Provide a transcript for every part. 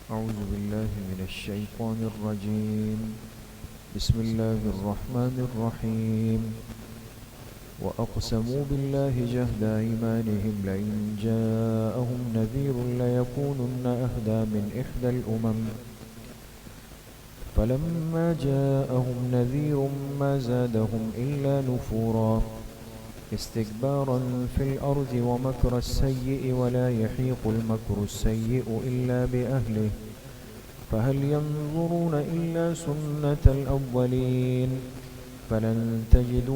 أعوذ بالله من الشيطان الرجيم. بسم الله الرحمن الرحيم. وأقسموا بالله جهد أيمانهم لئن جاءهم نذير ليكونن أهدى من إحدى الأمم فلما جاءهم نذير ما زادهم إلا نفورا استكبارا في الأرض ومكر السيء ولا يحيق المكر السيء إلا بأهله فهل ينظرون إلا سنة الأولين فلن تجد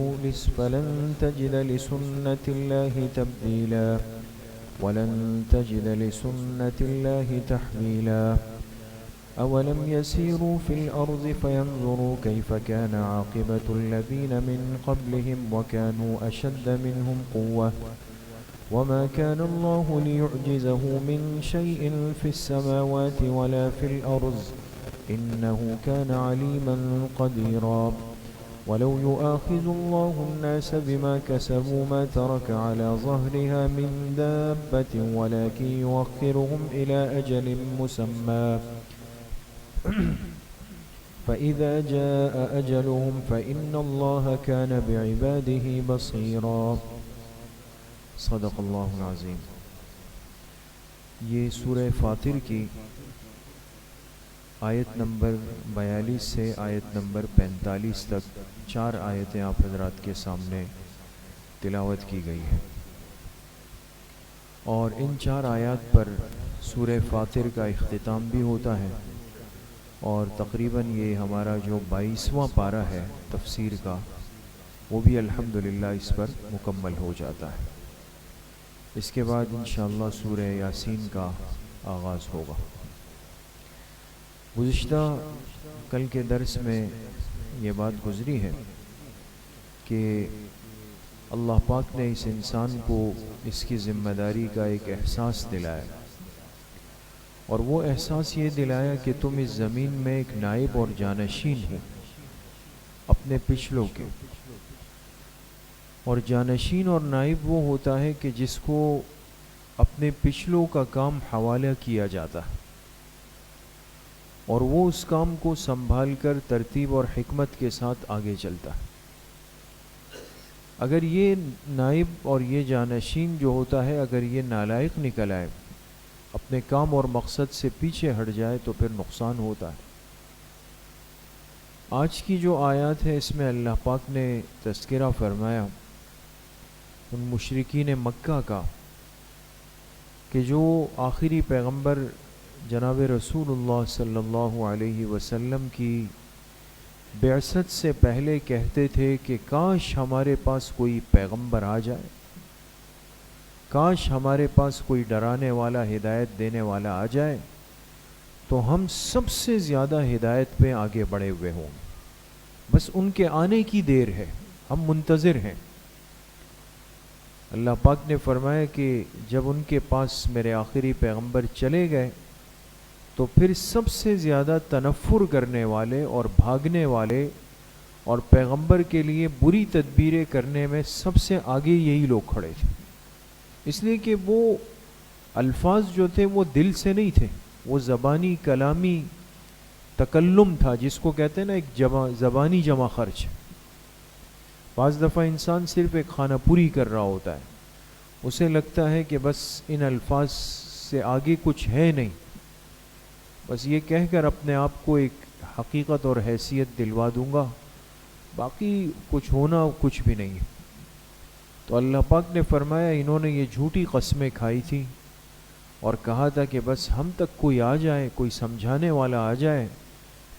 لسنة الله تبديلا ولن تجد لسنة الله تحويلا أولم يسيروا في الأرض فينظروا كيف كان عاقبة الذين من قبلهم وكانوا أشد منهم قوة وما كان الله ليعجزه من شيء في السماوات ولا في الأرض إنه كان عليما قديرا ولو يؤاخذ الله الناس بما كسبوا ما ترك على ظهرها من دابة ولكن يؤخرهم إلى أجل مسمى فإذا جاء أجلهم فإن الله كان بعباده بصيرا. صدق اللہ العظیم. یہ سورہ فاطر کی آیت نمبر 42 سے آیت نمبر 45 تک 4 آیتیں آپ حضرات کے سامنے تلاوت کی گئی ہے، اور ان 4 آیات پر سورہ فاطر کا اختتام بھی ہوتا ہے، اور تقریباً یہ ہمارا جو 22واں پارہ ہے تفسیر کا، وہ بھی الحمدللہ اس پر مکمل ہو جاتا ہے. اس کے بعد انشاءاللہ سورہ یاسین کا آغاز ہوگا. گزشتہ کل کے درس میں یہ بات گزری ہے کہ اللہ پاک نے اس انسان کو اس کی ذمہ داری کا ایک احساس دلایا، اور وہ احساس یہ دلایا کہ تم اس زمین میں ایک نائب اور جانشین ہو اپنے پچھلوں کے. اور جانشین اور نائب وہ ہوتا ہے کہ جس کو اپنے پچھلوں کا کام حوالہ کیا جاتا ہے، اور وہ اس کام کو سنبھال کر ترتیب اور حکمت کے ساتھ آگے چلتا ہے. اگر یہ نائب اور یہ جانشین جو ہوتا ہے، اگر یہ نالائق نکل آئے، اپنے کام اور مقصد سے پیچھے ہٹ جائے، تو پھر نقصان ہوتا ہے. آج کی جو آیات ہے اس میں اللہ پاک نے تذکرہ فرمایا ان مشرکین مکہ کا کہ جو آخری پیغمبر جناب رسول اللہ صلی اللہ علیہ وسلم کی بعثت سے پہلے کہتے تھے کہ کاش ہمارے پاس کوئی پیغمبر آ جائے، کاش ہمارے پاس کوئی ڈرانے والا، ہدایت دینے والا آ جائے تو ہم سب سے زیادہ ہدایت پہ آگے بڑھے ہوئے ہوں. بس ان کے آنے کی دیر ہے، ہم منتظر ہیں. اللہ پاک نے فرمایا کہ جب ان کے پاس میرے آخری پیغمبر چلے گئے تو پھر سب سے زیادہ تنفر کرنے والے اور بھاگنے والے اور پیغمبر کے لیے بری تدبیریں کرنے میں سب سے آگے یہی لوگ کھڑے تھے. اس لیے کہ وہ الفاظ جو تھے وہ دل سے نہیں تھے، وہ زبانی کلامی تکلم تھا، جس کو کہتے ہیں نا ایک زبانی جمع خرچ. بعض دفعہ انسان صرف ایک خانہ پوری کر رہا ہوتا ہے، اسے لگتا ہے کہ بس ان الفاظ سے آگے کچھ ہے نہیں، بس یہ کہہ کر اپنے آپ کو ایک حقیقت اور حیثیت دلوا دوں گا، باقی کچھ ہونا کچھ بھی نہیں. تو اللہ پاک نے فرمایا انہوں نے یہ جھوٹی قسمیں کھائی تھی اور کہا تھا کہ بس ہم تک کوئی آ جائے، کوئی سمجھانے والا آ جائے،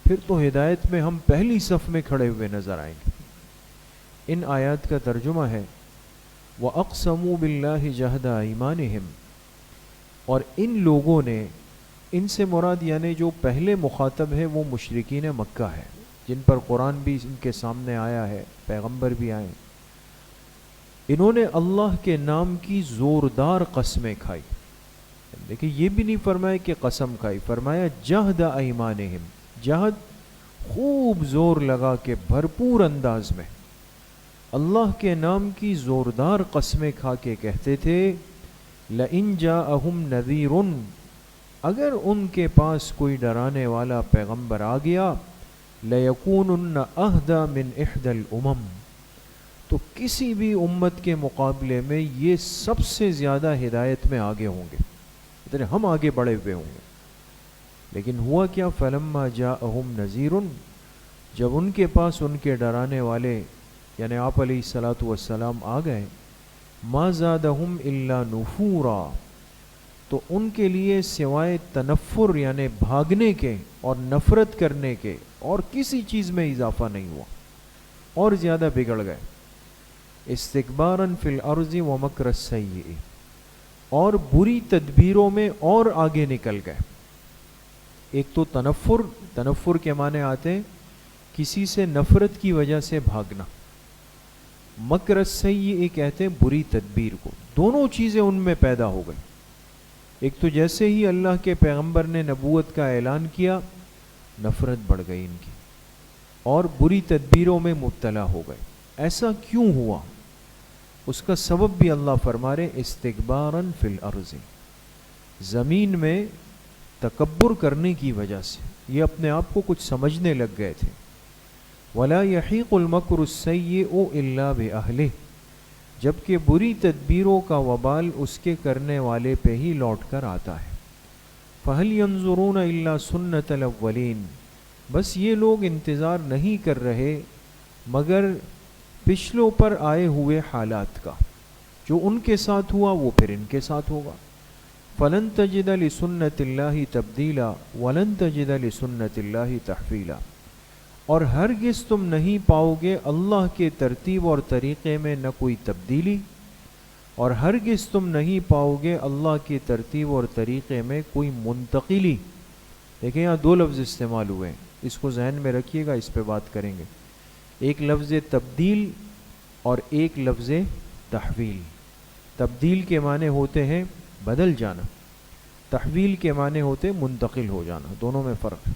پھر تو ہدایت میں ہم پہلی صف میں کھڑے ہوئے نظر آئیں گے. ان آیات کا ترجمہ ہے وَأَقْسَمُوا بِاللَّهِ جَهْدَ أَيْمَانِهِمْ، اور ان لوگوں نے، ان سے مراد یعنی جو پہلے مخاطب ہے وہ مشرکین مکہ ہے جن پر قرآن بھی ان کے سامنے آیا ہے، پیغمبر بھی آئے. انہوں نے اللہ کے نام کی زوردار قسمیں کھائی. دیکھیں یہ بھی نہیں فرمایا کہ قسم کھائی، فرمایا جہد ایمانہم، جہد خوب زور لگا کے بھرپور انداز میں اللہ کے نام کی زوردار قسمیں کھا کے کہتے تھے لئن جاءہم نذیر، اگر ان کے پاس کوئی ڈرانے والا پیغمبر آ گیا لَيَكُونُنَّ أَهْدَى مِنْ إِحْدَى الْأُمَمِ، تو کسی بھی امت کے مقابلے میں یہ سب سے زیادہ ہدایت میں آگے ہوں گے، اتنے ہم آگے بڑھے ہوئے ہوں گے۔ لیکن ہوا کیا، فَلَمَّا جَاءَهُمْ نَذِيرٌ، جب ان کے پاس ان کے ڈرانے والے یعنی آپ علیہ الصلاۃ والسلام آ گئے، مَا زَادَهُمْ إِلَّا نُفُورًا، تو ان کے لیے سوائے تنفر یعنی بھاگنے کے اور نفرت کرنے کے اور کسی چیز میں اضافہ نہیں ہوا، اور زیادہ بگڑ گئے۔ استکباراً فی الارض ومکر السیئ، اور بری تدبیروں میں اور آگے نکل گئے۔ ایک تو تنفر کے معنی آتے ہیں کسی سے نفرت کی وجہ سے بھاگنا، مکر السیئ کہتے ہیں بری تدبیر کو، دونوں چیزیں ان میں پیدا ہو گئی۔ ایک تو جیسے ہی اللہ کے پیغمبر نے نبوت کا اعلان کیا نفرت بڑھ گئی ان کی، اور بری تدبیروں میں مبتلا ہو گئے۔ ایسا کیوں ہوا؟ اس کا سبب بھی اللہ فرما رہے استکباراً فی الارض، زمین میں تکبر کرنے کی وجہ سے یہ اپنے آپ کو کچھ سمجھنے لگ گئے تھے۔ وَلَا يَحِيقُ الْمَكْرُ السَّيِّئُ إِلَّا بِأَهْلِهِ، جبکہ بری تدبیروں کا وبال اس کے کرنے والے پہ ہی لوٹ کر آتا ہے۔ فَهَلْ يَنظُرُونَ إِلَّا سُنَّةَ الْأَوَّلِينَ، بس یہ لوگ انتظار نہیں کر رہے مگر پچھلوں پر آئے ہوئے حالات کا، جو ان کے ساتھ ہوا وہ پھر ان کے ساتھ ہوگا۔ فَلَن تَجِدَ لِسُنَّةِ اللَّهِ تَبْدِيلًا وَلَن تَجِدَ لِسُنَّةِ اللَّهِ تَحْوِيلًا، اور ہرگز تم نہیں پاؤ گے اللہ کے ترتیب اور طریقے میں نہ کوئی تبدیلی، اور ہرگز تم نہیں پاؤ گے اللہ کی ترتیب اور طریقے میں کوئی منتقلی۔ دیکھیں یہاں دو لفظ استعمال ہوئے ہیں، اس کو ذہن میں رکھیے گا، اس پہ بات کریں گے۔ ایک لفظ تبدیل اور ایک لفظ تحویل۔ تبدیل کے معنی ہوتے ہیں بدل جانا، تحویل کے معنی ہوتے ہیں منتقل ہو جانا، دونوں میں فرق ہے۔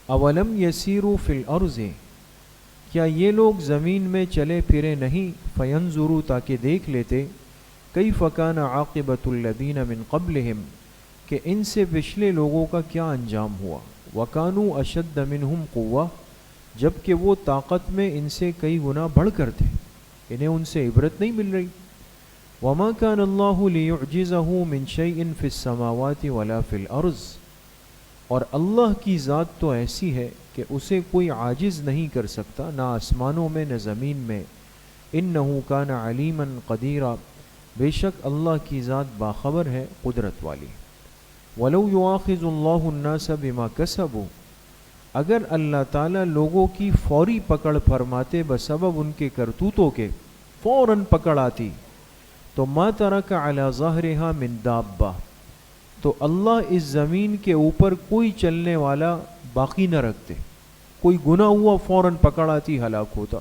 اولم یسیروا فی الارض، کیا یہ لوگ زمین میں چلے پھرے نہیں، فینظروا تاکہ دیکھ لیتے، کیف کان عاقبۃ الذین من قبلہم، کہ ان سے پچھلے لوگوں کا کیا انجام ہوا، وکانوا اشد منہم قوہ، جبکہ وہ طاقت میں ان سے کئی گنا بڑھ کر تھے، انہیں ان سے عبرت نہیں مل رہی۔ وما کان اللہ لیعجزہ من شیء فی السماوات ولا فی الارض، اور اللہ کی ذات تو ایسی ہے کہ اسے کوئی عاجز نہیں کر سکتا، نہ آسمانوں میں نہ زمین میں۔ انہ کان علیما قدیرا، بے شک اللہ کی ذات باخبر ہے، قدرت والی۔ ولو یؤاخذ اللہ الناس بما کسبوا، اگر اللہ تعالیٰ لوگوں کی فوری پکڑ فرماتے بسبب ان کے کرتوتوں کے، فوراً پکڑ آتی، تو ما ترک علی ظہرہا من دابہ، تو اللہ اس زمین کے اوپر کوئی چلنے والا باقی نہ رکھتے۔ کوئی گناہ ہوا فوراً پکڑ آتی، ہلاک ہوتا،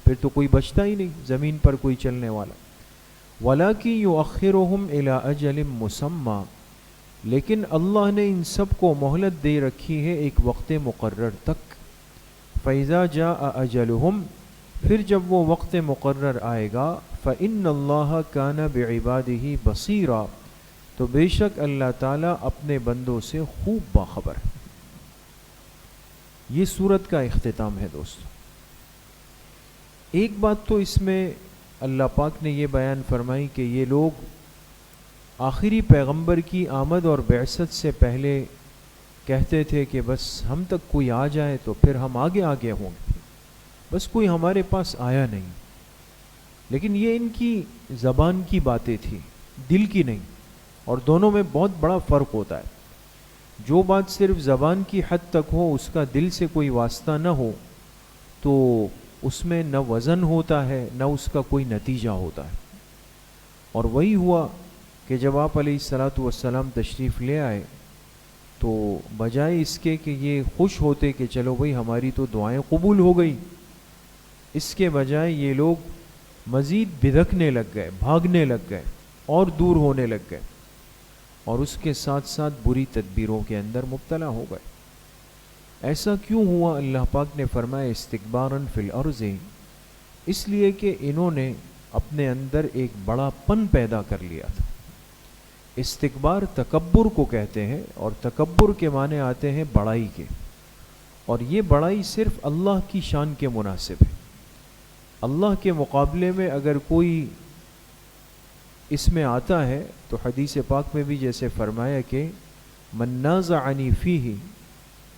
پھر تو کوئی بچتا ہی نہیں زمین پر کوئی چلنے والا۔ وَلَكِنْ يُؤَخِّرُهُمْ إِلَىٰ أَجَلٍ مُّسَمًّى، لیکن اللہ نے ان سب کو مہلت دے رکھی ہے ایک وقت مقرر تک۔ فَإِذَا جَاءَ أَجَلُهُمْ، پھر جب وہ وقت مقرر آئے گا، فَإِنَّ اللَّهَ كَانَ بِعِبَادِهِ بَصِيرًا، تو بے شک اللہ تعالیٰ اپنے بندوں سے خوب باخبر ہے۔ یہ سورت کا اختتام ہے دوستو۔ ایک بات تو اس میں اللہ پاک نے یہ بیان فرمائی کہ یہ لوگ آخری پیغمبر کی آمد اور بعثت سے پہلے کہتے تھے کہ بس ہم تک کوئی آ جائے تو پھر ہم آگے آگے ہوں گے، بس کوئی ہمارے پاس آیا نہیں۔ لیکن یہ ان کی زبان کی باتیں تھی، دل کی نہیں، اور دونوں میں بہت بڑا فرق ہوتا ہے۔ جو بات صرف زبان کی حد تک ہو، اس کا دل سے کوئی واسطہ نہ ہو، تو اس میں نہ وزن ہوتا ہے نہ اس کا کوئی نتیجہ ہوتا ہے۔ اور وہی ہوا کہ جب آپ علیہ الصلاۃ والسلام تشریف لے آئے تو بجائے اس کے کہ یہ خوش ہوتے کہ چلو بھئی ہماری تو دعائیں قبول ہو گئی، اس کے بجائے یہ لوگ مزید بدھکنے لگ گئے، بھاگنے لگ گئے اور دور ہونے لگ گئے، اور اس کے ساتھ ساتھ بری تدبیروں کے اندر مبتلا ہو گئے۔ ایسا کیوں ہوا؟ اللہ پاک نے فرمایا استکباراً فی الارض، اس لیے کہ انہوں نے اپنے اندر ایک بڑا پن پیدا کر لیا تھا، استکبار تکبر کو کہتے ہیں، اور تکبر کے معنی آتے ہیں بڑائی کے، اور یہ بڑائی صرف اللہ کی شان کے مناسب ہے۔ اللہ کے مقابلے میں اگر کوئی اس میں آتا ہے تو حدیث پاک میں بھی جیسے فرمایا کہ من نازعنی فیہ،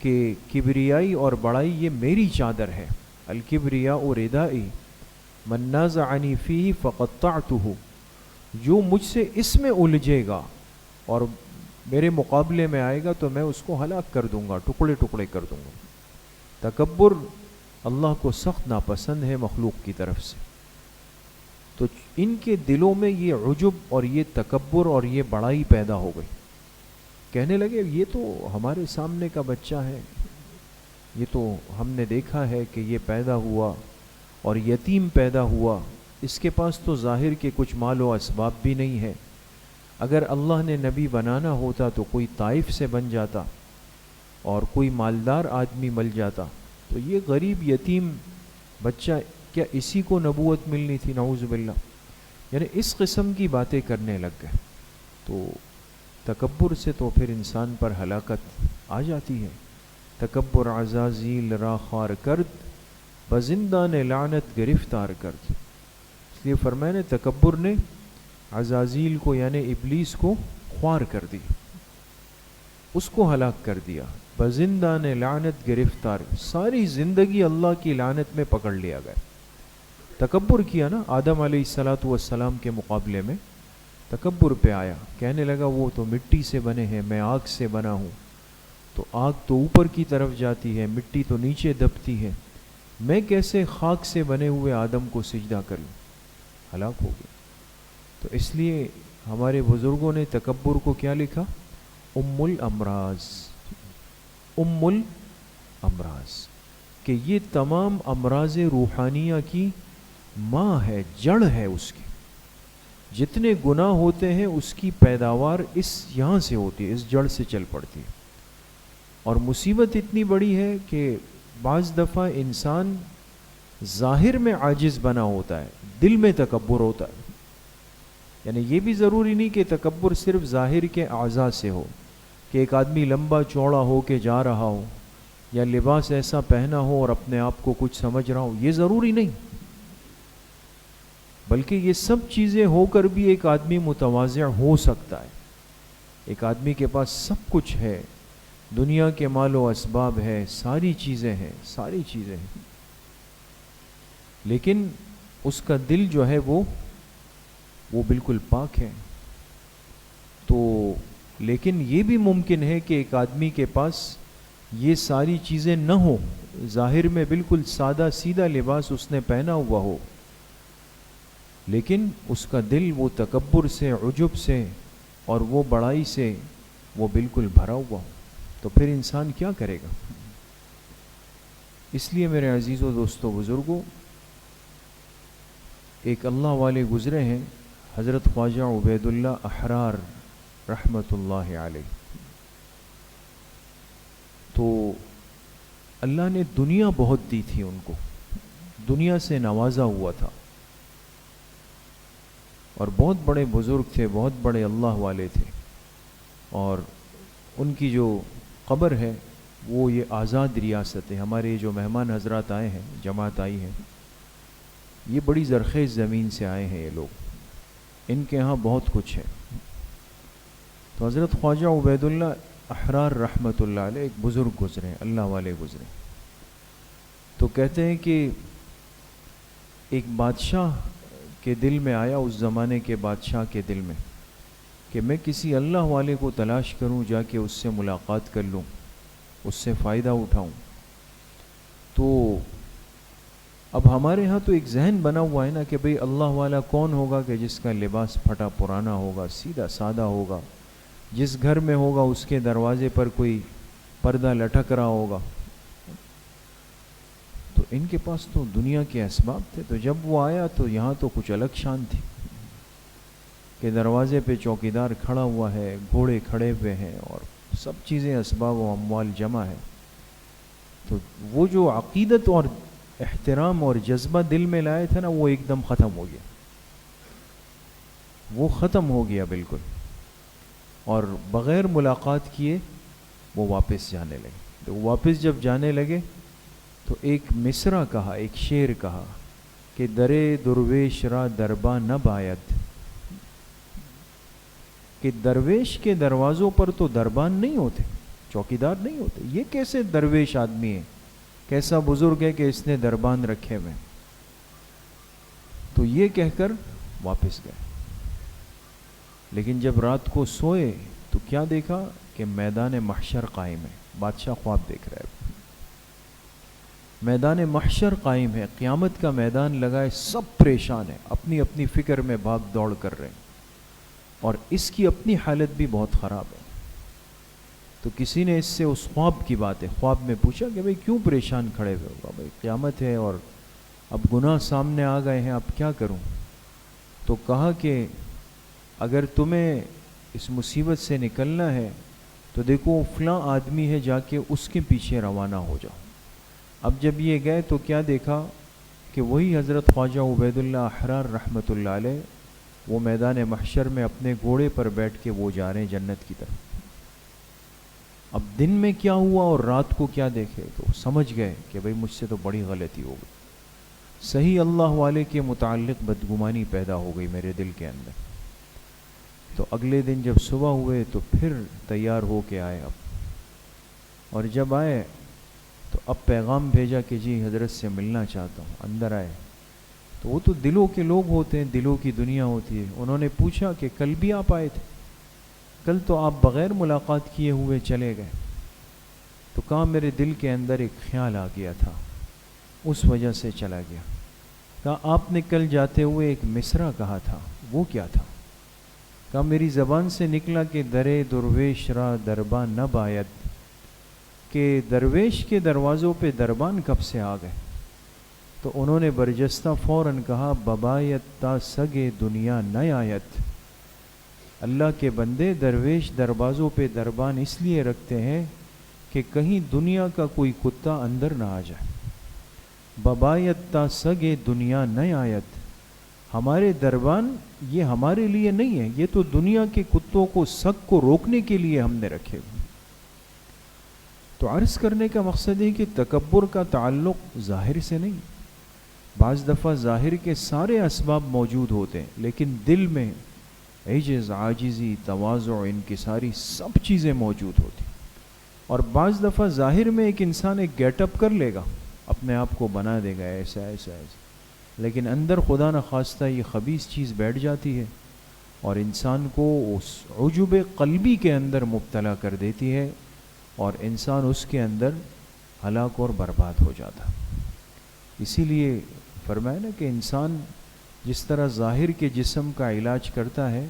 کہ کبریائی اور بڑائی یہ میری چادر ہے، الکبریاء ردائی، من نازعنی فیہ فقطعتہ، جو مجھ سے اس میں الجھے گا اور میرے مقابلے میں آئے گا تو میں اس کو ہلاک کر دوں گا، ٹکڑے ٹکڑے کر دوں گا۔ تکبر اللہ کو سخت ناپسند ہے مخلوق کی طرف سے، تو ان کے دلوں میں یہ عجب اور یہ تکبر اور یہ بڑائی پیدا ہو گئی، کہنے لگے یہ تو ہمارے سامنے کا بچہ ہے، یہ تو ہم نے دیکھا ہے کہ یہ پیدا ہوا اور یتیم پیدا ہوا، اس کے پاس تو ظاہر کے کچھ مال و اسباب بھی نہیں ہے، اگر اللہ نے نبی بنانا ہوتا تو کوئی طائف سے بن جاتا اور کوئی مالدار آدمی مل جاتا، تو یہ غریب یتیم بچہ کیا اسی کو نبوت ملنی تھی؟ نعوذ باللہ۔ یعنی اس قسم کی باتیں کرنے لگ گئے، تو تکبر سے تو پھر انسان پر ہلاکت آ جاتی ہے۔ تکبر عزازیل را خوار کرد، بزندان لعنت گرفتار کرد، اس لیے فرمایا نے تکبر نے عزازیل کو یعنی ابلیس کو خوار کر دی، اس کو ہلاک کر دیا، بزندان لعنت گرفتار، ساری زندگی اللہ کی لعنت میں پکڑ لیا گیا۔ تکبر کیا نا آدم علیہ السلام کے مقابلے میں، تکبر پہ آیا، کہنے لگا وہ تو مٹی سے بنے ہیں، میں آگ سے بنا ہوں، تو آگ تو اوپر کی طرف جاتی ہے، مٹی تو نیچے دبتی ہے، میں کیسے خاک سے بنے ہوئے آدم کو سجدہ کروں؟ ہلاک ہو گیا۔ تو اس لیے ہمارے بزرگوں نے تکبر کو کیا لکھا؟ ام الامراض، ام الامراض، کہ یہ تمام امراض روحانیہ کی ماں ہے، جڑ ہے اس کی، جتنے گناہ ہوتے ہیں اس کی پیداوار اس یہاں سے ہوتی ہے، اس جڑ سے چل پڑتی ہے۔ اور مصیبت اتنی بڑی ہے کہ بعض دفعہ انسان ظاہر میں عاجز بنا ہوتا ہے، دل میں تکبر ہوتا ہے، یعنی یہ بھی ضروری نہیں کہ تکبر صرف ظاہر کے اعضاء سے ہو، کہ ایک آدمی لمبا چوڑا ہو کے جا رہا ہو یا لباس ایسا پہنا ہو اور اپنے آپ کو کچھ سمجھ رہا ہو، یہ ضروری نہیں، بلکہ یہ سب چیزیں ہو کر بھی ایک آدمی متواضع ہو سکتا ہے۔ ایک آدمی کے پاس سب کچھ ہے، دنیا کے مال و اسباب ہے، ساری چیزیں ہیں، لیکن اس کا دل جو ہے وہ بالکل پاک ہے۔ تو لیکن یہ بھی ممکن ہے کہ ایک آدمی کے پاس یہ ساری چیزیں نہ ہوں، ظاہر میں بالکل سادہ سیدھا لباس اس نے پہنا ہوا ہو، لیکن اس کا دل وہ تکبر سے، عجب سے اور وہ بڑائی سے وہ بالکل بھرا ہوا ہو، تو پھر انسان کیا کرے گا؟ اس لیے میرے عزیزو، دوستو، بزرگوں، ایک اللہ والے گزرے ہیں، حضرت خواجہ عبید اللہ احرار رحمۃ اللہ علیہ، تو اللہ نے دنیا بہت دی تھی ان کو، دنیا سے نوازا ہوا تھا، اور بہت بڑے بزرگ تھے، بہت بڑے اللہ والے تھے، اور ان کی جو قبر ہے وہ یہ آزاد ریاست ہے۔ ہمارے جو مہمان حضرات آئے ہیں، جماعت آئی ہے، یہ بڑی زرخیز زمین سے آئے ہیں، یہ لوگ، ان کے ہاں بہت کچھ ہے۔ تو حضرت خواجہ عبید اللہ احرار رحمۃ اللہ علیہ ایک بزرگ گزرے، اللہ والے گزرے، تو کہتے ہیں کہ ایک بادشاہ کے دل میں آیا، اس زمانے کے بادشاہ کے دل میں، کہ میں کسی اللہ والے کو تلاش کروں، جا کے اس سے ملاقات کر لوں، اس سے فائدہ اٹھاؤں۔ تو اب ہمارے ہاں تو ایک ذہن بنا ہوا ہے نا کہ بھئی اللہ والا کون ہوگا کہ جس کا لباس پھٹا پرانا ہوگا، سیدھا سادہ ہوگا، جس گھر میں ہوگا اس کے دروازے پر کوئی پردہ لٹک رہا ہوگا۔ تو ان کے پاس تو دنیا کے اسباب تھے، تو جب وہ آیا تو یہاں تو کچھ الگ شان تھی، کہ دروازے پہ چوکیدار کھڑا ہوا ہے، گھوڑے کھڑے ہوئے ہیں، اور سب چیزیں اسباب و اموال جمع ہے۔ تو وہ جو عقیدت اور احترام اور جذبہ دل میں لائے تھے نا، وہ ایک دم ختم ہو گیا، وہ ختم ہو گیا بالکل۔ اور بغیر ملاقات کیے وہ واپس جانے لگے. تو واپس جب جانے لگے تو ایک مصرع کہا, ایک شعر کہا کہ درے درویش را درباں نہ باید, کہ درویش کے دروازوں پر تو دربان نہیں ہوتے, چوکیدار نہیں ہوتے. یہ کیسے درویش آدمی ہے, کیسا بزرگ ہے کہ اس نے دربان رکھے ہوئے. تو یہ کہہ کر واپس گئے. لیکن جب رات کو سوئے تو کیا دیکھا کہ میدان محشر قائم ہے. بادشاہ خواب دیکھ رہا ہے, میدان محشر قائم ہے, قیامت کا میدان لگا ہے, سب پریشان ہیں, اپنی اپنی فکر میں بھاگ دوڑ کر رہے ہیں, اور اس کی اپنی حالت بھی بہت خراب ہے. تو کسی نے اس سے اس خواب کی بات ہے, خواب میں پوچھا کہ بھئی کیوں پریشان کھڑے ہوئے ہوگا, بھئی قیامت ہے اور اب گناہ سامنے آ گئے ہیں, اب کیا کروں. تو کہا کہ اگر تمہیں اس مصیبت سے نکلنا ہے تو دیکھو فلاں آدمی ہے, جا کے اس کے پیچھے روانہ ہو جاؤ. اب جب یہ گئے تو کیا دیکھا کہ وہی حضرت خواجہ عبید اللہ احرار رحمۃ اللہ علیہ, وہ میدان محشر میں اپنے گھوڑے پر بیٹھ کے وہ جا رہے ہیں جنت کی طرف. اب دن میں کیا ہوا اور رات کو کیا دیکھے تو سمجھ گئے کہ بھئی مجھ سے تو بڑی غلطی ہو گئی, صحیح اللہ والے کے متعلق بدگمانی پیدا ہو گئی میرے دل کے اندر. تو اگلے دن جب صبح ہوئے تو پھر تیار ہو کے آئے اب, اور جب آئے تو اب پیغام بھیجا کہ جی حضرت سے ملنا چاہتا ہوں, اندر آئے. تو وہ تو دلوں کے لوگ ہوتے ہیں, دلوں کی دنیا ہوتی ہے. انہوں نے پوچھا کہ کل بھی آپ آئے تھے, کل تو آپ بغیر ملاقات کیے ہوئے چلے گئے. تو کہا میرے دل کے اندر ایک خیال آ گیا تھا, اس وجہ سے چلا گیا. کہا آپ نے کل جاتے ہوئے ایک مصرع کہا تھا, وہ کیا تھا. کہا میری زبان سے نکلا کہ درے درویش را درباں نہ باید, کہ درویش کے دروازوں پہ دربان کب سے آ گئے. تو انہوں نے برجستہ فوراً کہا ببایت تا سگے دنیا نہ آیت. اللہ کے بندے درویش دروازوں پہ دربان اس لیے رکھتے ہیں کہ کہیں دنیا کا کوئی کتا اندر نہ آ جائے. ببایت تا سگے دنیا نہ آیت, ہمارے دربان یہ ہمارے لیے نہیں ہے, یہ تو دنیا کے کتوں کو سگ کو روکنے کے لیے ہم نے رکھے ہوئے. تو عرض کرنے کا مقصد ہے کہ تکبر کا تعلق ظاہر سے نہیں. بعض دفعہ ظاہر کے سارے اسباب موجود ہوتے ہیں, لیکن دل میں عجز, عاجزی, تواضع, انکساری سب چیزیں موجود ہوتی. اور بعض دفعہ ظاہر میں ایک انسان ایک گیٹ اپ کر لے گا, اپنے آپ کو بنا دے گا ایسا ایسا ایسا, لیکن اندر خدا نخواستہ یہ خبیث چیز بیٹھ جاتی ہے اور انسان کو اس عجب قلبی کے اندر مبتلا کر دیتی ہے, اور انسان اس کے اندر ہلاک اور برباد ہو جاتا. اسی لیے فرمایا نا کہ انسان جس طرح ظاہر کے جسم کا علاج کرتا ہے,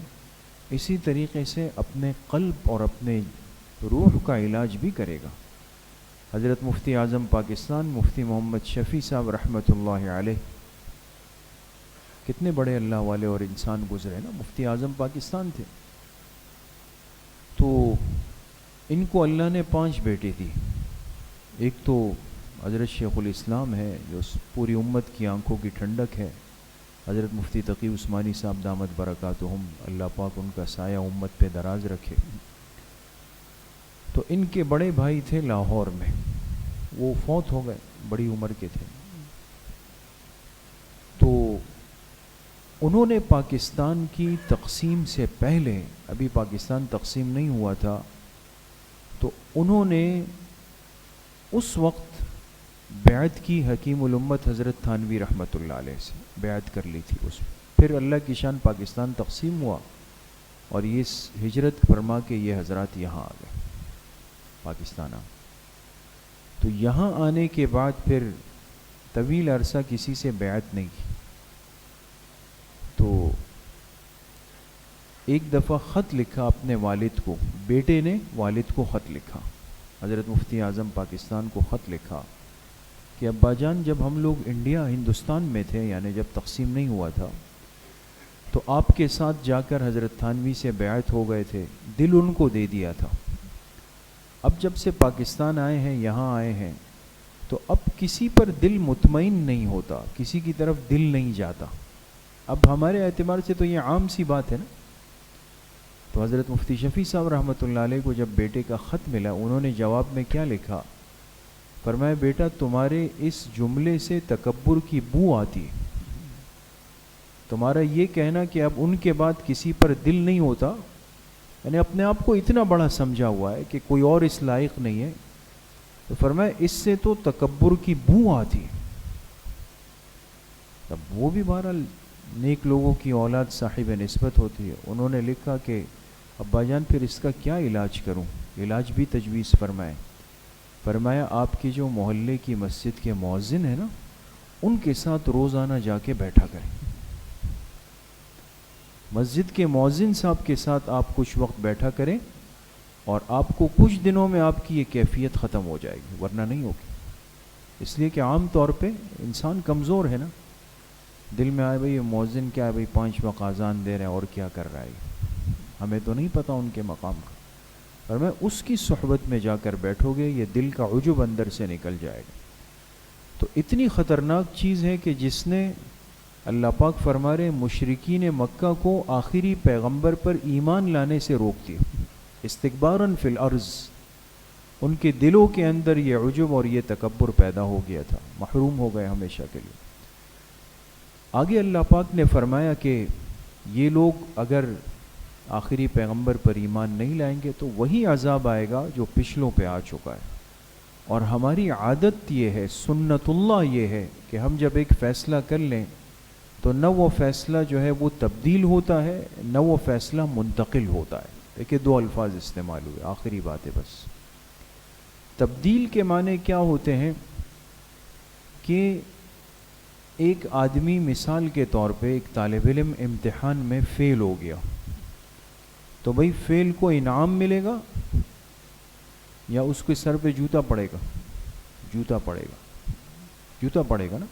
اسی طریقے سے اپنے قلب اور اپنے روح کا علاج بھی کرے گا. حضرت مفتی اعظم پاکستان مفتی محمد شفیع صاحب رحمۃ اللہ علیہ, کتنے بڑے اللہ والے اور انسان گزرے نا, مفتی اعظم پاکستان تھے. تو ان کو اللہ نے 5 بیٹے دی. ایک تو حضرت شیخ الاسلام ہے جو پوری امت کی آنکھوں کی ٹھنڈک ہے, حضرت مفتی تقی عثمانی صاحب دامت برکاتہم, اللہ پاک ان کا سایہ امت پہ دراز رکھے. تو ان کے بڑے بھائی تھے لاہور میں, وہ فوت ہو گئے, بڑی عمر کے تھے. تو انہوں نے پاکستان کی تقسیم سے پہلے, ابھی پاکستان تقسیم نہیں ہوا تھا, تو انہوں نے اس وقت بیعت کی حکیم الامت حضرت تھانوی رحمۃ اللہ علیہ سے, بیعت کر لی تھی اس میں. پھر اللہ کی شان پاکستان تقسیم ہوا اور یہ ہجرت فرما کے یہ حضرات یہاں آ گئے پاکستان. تو یہاں آنے کے بعد پھر طویل عرصہ کسی سے بیعت نہیں کی. تو ایک دفعہ خط لکھا اپنے والد کو, بیٹے نے والد کو خط لکھا, حضرت مفتی اعظم پاکستان کو خط لکھا کہ ابا جان جب ہم لوگ انڈیا ہندوستان میں تھے, یعنی جب تقسیم نہیں ہوا تھا, تو آپ کے ساتھ جا کر حضرت تھانوی سے بیعت ہو گئے تھے, دل ان کو دے دیا تھا. اب جب سے پاکستان آئے ہیں, یہاں آئے ہیں, تو اب کسی پر دل مطمئن نہیں ہوتا, کسی کی طرف دل نہیں جاتا. اب ہمارے اعتبار سے تو یہ عام سی بات ہے نا, تو حضرت مفتی شفیع صاحب رحمۃ اللہ علیہ کو جب بیٹے کا خط ملا، انہوں نے جواب میں کیا لکھا؟ فرمایا بیٹا تمہارے اس جملے سے تکبر کی بو آتی ہے، تمہارا یہ کہنا کہ اب ان کے بعد کسی پر دل نہیں ہوتا، یعنی اپنے آپ کو اتنا بڑا سمجھا ہوا ہے کہ کوئی اور اس لائق نہیں ہے، تو فرمایا اس سے تو تکبر کی بو آتی ہے۔ اب وہ بھی بہرحال نیک لوگوں کی اولاد صاحب نسبت ہوتی ہے، انہوں نے لکھا کہ ابا جان پھر اس کا کیا علاج کروں؟ علاج بھی تجویز فرمائے۔ فرمایا آپ کے جو محلے کی مسجد کے مؤذن ہیں نا، ان کے ساتھ روزانہ جا کے بیٹھا کریں، مسجد کے مؤذن صاحب کے ساتھ آپ کچھ وقت بیٹھا کریں، اور آپ کو کچھ دنوں میں آپ کی یہ کیفیت ختم ہو جائے گی، ورنہ نہیں ہوگی۔ اس لیے کہ عام طور پہ انسان کمزور ہے نا، دل میں آئے بھئی یہ مؤذن کیا ہے بھئی 5 وقت اذان دے رہے ہیں اور کیا کر رہا ہے، ہمیں تو نہیں پتہ ان کے مقام کا، اور میں اس کی صحبت میں جا کر بیٹھو گے، یہ دل کا عجب اندر سے نکل جائے گا۔ تو اتنی خطرناک چیز ہے کہ جس نے اللہ پاک فرما رہے مشرکین مکہ کو آخری پیغمبر پر ایمان لانے سے روک دیا، استکباراً فی الارض، ان کے دلوں کے اندر یہ عجب اور یہ تکبر پیدا ہو گیا تھا، محروم ہو گئے ہمیشہ کے لیے۔ آگے اللہ پاک نے فرمایا کہ یہ لوگ اگر آخری پیغمبر پر ایمان نہیں لائیں گے تو وہی عذاب آئے گا جو پچھلوں پہ آ چکا ہے، اور ہماری عادت یہ ہے، سنت اللہ یہ ہے کہ ہم جب ایک فیصلہ کر لیں تو نہ وہ فیصلہ جو ہے وہ تبدیل ہوتا ہے، نہ وہ فیصلہ منتقل ہوتا ہے۔ دیکھیں 2 الفاظ استعمال ہوئے، آخری بات ہے بس۔ تبدیل کے معنی کیا ہوتے ہیں کہ ایک آدمی مثال کے طور پہ ایک طالب علم امتحان میں فیل ہو گیا، تو بھئی فیل کو انعام ملے گا یا اس کے سر پہ جوتا پڑے گا؟ جوتا پڑے گا، جوتا پڑے گا نا۔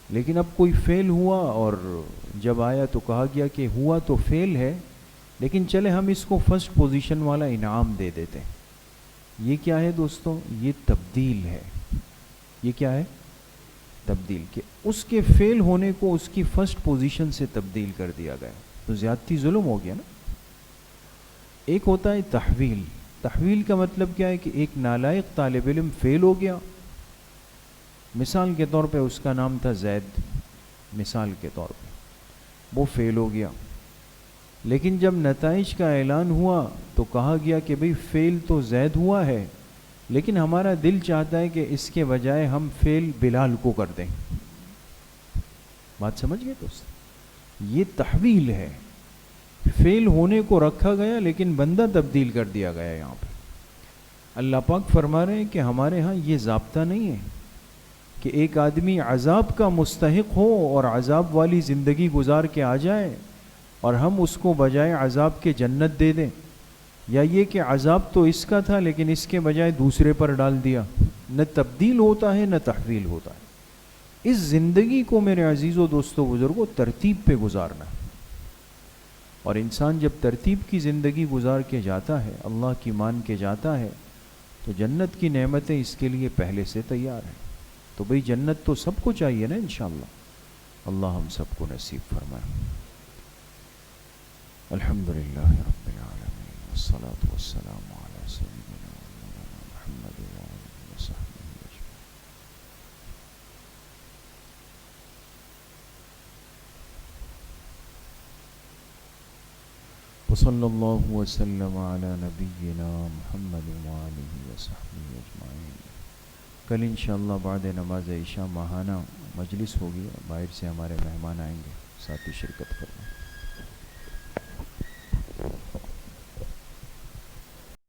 لیکن اب کوئی فیل ہوا اور جب آیا تو کہا گیا کہ ہوا تو فیل ہے لیکن چلے ہم اس کو فرسٹ پوزیشن والا انعام دے دیتے ہیں۔ یہ کیا ہے دوستوں؟ یہ تبدیل ہے۔ یہ کیا ہے؟ تبدیل، کہ اس کے فیل ہونے کو اس کی فرسٹ پوزیشن سے تبدیل کر دیا گیا، تو زیادتی ظلم ہو گیا نا۔ ایک ہوتا ہے تحویل۔ تحویل کا مطلب کیا ہے کہ ایک نالائق طالب علم فیل ہو گیا، مثال کے طور پہ اس کا نام تھا زید، مثال کے طور پہ وہ فیل ہو گیا، لیکن جب نتائج کا اعلان ہوا تو کہا گیا کہ بھئی فیل تو زید ہوا ہے لیکن ہمارا دل چاہتا ہے کہ اس کے بجائے ہم فیل بلال کو کر دیں۔ بات سمجھ گئے دوست؟ یہ تحویل ہے، فیل ہونے کو رکھا گیا لیکن بندہ تبدیل کر دیا گیا۔ یہاں پہ اللہ پاک فرما رہے ہیں کہ ہمارے ہاں یہ ضابطہ نہیں ہے کہ ایک آدمی عذاب کا مستحق ہو اور عذاب والی زندگی گزار کے آ جائے اور ہم اس کو بجائے عذاب کے جنت دے دیں، یا یہ کہ عذاب تو اس کا تھا لیکن اس کے بجائے دوسرے پر ڈال دیا۔ نہ تبدیل ہوتا ہے نہ تحویل ہوتا ہے۔ اس زندگی کو میرے عزیزوں دوستوں بزرگوں ترتیب پہ گزارنا ہے، اور انسان جب ترتیب کی زندگی گزار کے جاتا ہے، اللہ کی مان کے جاتا ہے، تو جنت کی نعمتیں اس کے لیے پہلے سے تیار ہیں۔ تو بھئی جنت تو سب کو چاہیے نا انشاءاللہ، اللہ ہم سب کو نصیب فرمائے۔ الحمدللہ رب العالمین والصلاة والسلام علی سیدنا محمد وآلہ وصحبہ اجمعین۔ وصلی اللہ وسلم علی نبینا محمد وآلہ وصحبہ اجمعین۔ کل انشاءاللہ بعد نماز عشاء ماہانہ مجلس ہوگی، باہر سے ہمارے مہمان آئیں گے، ساتھی شرکت کرنا۔